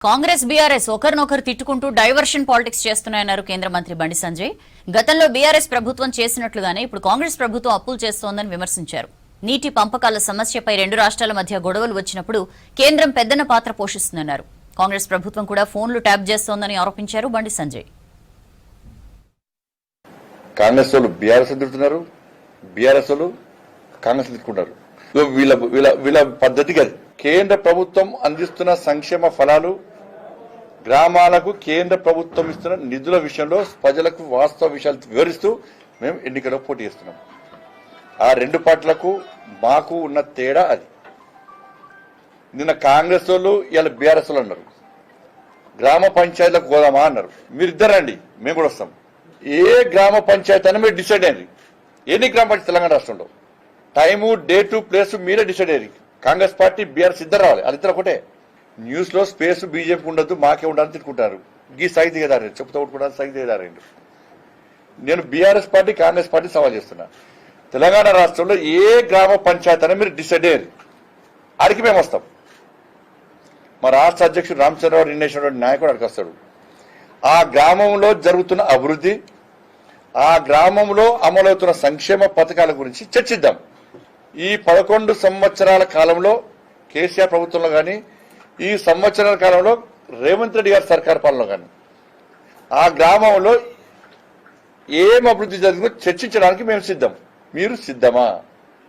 Congress BRS ఒకరినొకరు తిట్టుకుంటూ diversion politics చేస్తున్నాయన్నారు కేంద్ర మంత్రి బండి సంజయ్. గతంలో బీఆర్ఎస్ ప్రభుత్వం చేసినట్లుగానే ఇప్పుడు కాంగ్రెస్ ప్రభుత్వం అప్పులు చేస్తోందని విమర్శించారు. నీటి పంపకాల సమస్యపై రెండు రాష్ట్రాల మధ్య గొడవలు వచ్చినప్పుడు కేంద్రం పెద్దన పాత్ర పోషిస్తుందన్నారు. కాంగ్రెస్ ప్రభుత్వం కూడా ఫోన్లు ట్యాప్ చేస్తోందని ఆరోపించారు బండి సంజయ్. కాంగ్రెస్ వాళ్ళు బీఆర్ఎస్ తిడుతున్నారు, బీఆర్ఎస్ వాళ్ళు కాంగ్రెస్ తిట్టుకుంటారు. వీళ్ళ పద్ధతి కాదు. కేంద్ర ప్రభుత్వం అందిస్తున్న సంక్షేమ ఫలాలు, గ్రామాలకు కేంద్ర ప్రభుత్వం ఇస్తున్న నిధుల విషయంలో ప్రజలకు వాస్తవ విషయాలు వివరిస్తూ మేము ఎన్నికల్లో పోటీ చేస్తున్నాం. ఆ రెండు పార్టీలకు మాకు ఉన్న తేడా అది. నిన్న కాంగ్రెస్ వాళ్ళు ఇలా బీఆర్ఎస్ వాళ్ళు అన్నారు, గ్రామ పంచాయతీలకు పోదామా అన్నారు. మీరిద్దరండి, మేము కూడా వస్తాం. ఏ గ్రామ పంచాయతీ అని మీరు డిసైడ్ అయ్యింది. ఎన్ని గ్రామ పంచాయతీ తెలంగాణ రాష్ట్రంలో టైము, డేటు, ప్లేసు మీరే డిసైడ్ అయ్యారు. కాంగ్రెస్ పార్టీ బీఆర్ఎస్ ఇద్దరు రావాలి, అది ఇద్దరు ఒకటే. న్యూస్ లో స్పేస్ బీజేపీ ఉండదు, మాకే ఉండాలని తిట్టుకుంటారు. ఈ సైజ్ దిగదారు, చెప్తా కొట్టుకుంటారు, సైజ్ దిగదారండి. నేను బీఆర్ఎస్ పార్టీ, కాంగ్రెస్ పార్టీ సవాల్ చేస్తున్నా. తెలంగాణ రాష్ట్రంలో ఏ గ్రామ పంచాయతీ అని మీరు డిసైడ్ అయ్యారు, అడిగి మేము వస్తాం. మా రాష్ట్ర అధ్యక్షుడు రామచంద్రరావు నిర్ణయించినటువంటి నాయకుడు అడిగి వస్తాడు. ఆ గ్రామంలో జరుగుతున్న అభివృద్ధి, ఆ గ్రామంలో అమలవుతున్న సంక్షేమ పథకాల గురించి చర్చిద్దాం. ఈ 11 సంవత్సరాల కాలంలో కేసీఆర్ ప్రభుత్వంలో కానీ, ఈ సంవత్సరాల కాలంలో రేవంత్ రెడ్డి గారి సర్కార్ పాలనలో కానీ ఆ గ్రామంలో ఏం అభివృద్ధి జరిగిందో చర్చించడానికి మేము సిద్ధం. మీరు సిద్ధమా?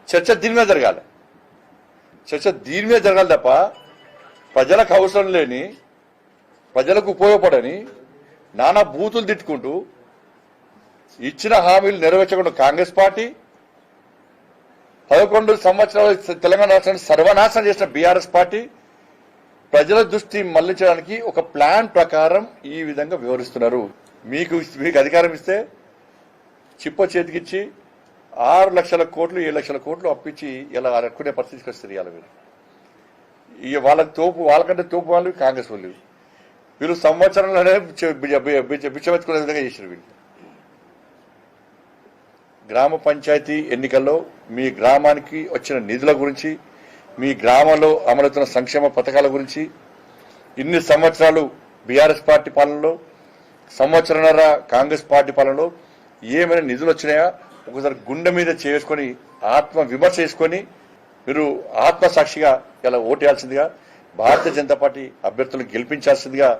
చర్చ దీని మీద జరగాలి. చర్చ దీని మీద జరగాలి తప్ప ప్రజలకు అవసరం లేని, ప్రజలకు ఉపయోగపడని నానా బూతులు తిట్టుకుంటూ ఇచ్చిన హామీలు నెరవేర్చకుండా కాంగ్రెస్ పార్టీ, 11 సంవత్సరాలు తెలంగాణ రాష్ట్రాన్ని సర్వనాశనం చేసిన బీఆర్ఎస్ పార్టీ ప్రజల దృష్టి మళ్లించడానికి ఒక ప్లాన్ ప్రకారం ఈ విధంగా వివరిస్తున్నారు. మీకు అధికారం ఇస్తే చిప్ప చేతికిచ్చి 6 లక్షల కోట్లు 7 లక్షల కోట్లు అప్పించి ఇలా అడుక్కునే పరిస్థితికి వస్తుంది. ఇవాళ వీళ్ళు ఇక వాళ్ళకంటే తోపు వాళ్ళు కాంగ్రెస్ వాళ్ళు. వీళ్ళు సంవత్సరంలోనే బిచ్చమెత్తుకునే విధంగా చేశారు. వీళ్ళు గ్రామ పంచాయతీ ఎన్నికల్లో మీ గ్రామానికి వచ్చిన నిధుల గురించి, మీ గ్రామంలో అమలవుతున్న సంక్షేమ పథకాల గురించి, ఇన్ని సంవత్సరాలు బీఆర్ఎస్ పార్టీ పాలనలో, సంవత్సరంన్నర కాంగ్రెస్ పార్టీ పాలనలో ఏమైనా నిధులు వచ్చినాయా ఒకసారి గుండె మీద చేసుకొని ఆత్మ విమర్శ చేసుకొని మీరు ఆత్మసాక్షిగా ఇలా ఓటేయాల్సిందిగా, భారతీయ జనతా పార్టీ అభ్యర్థులను గెలిపించాల్సిందిగా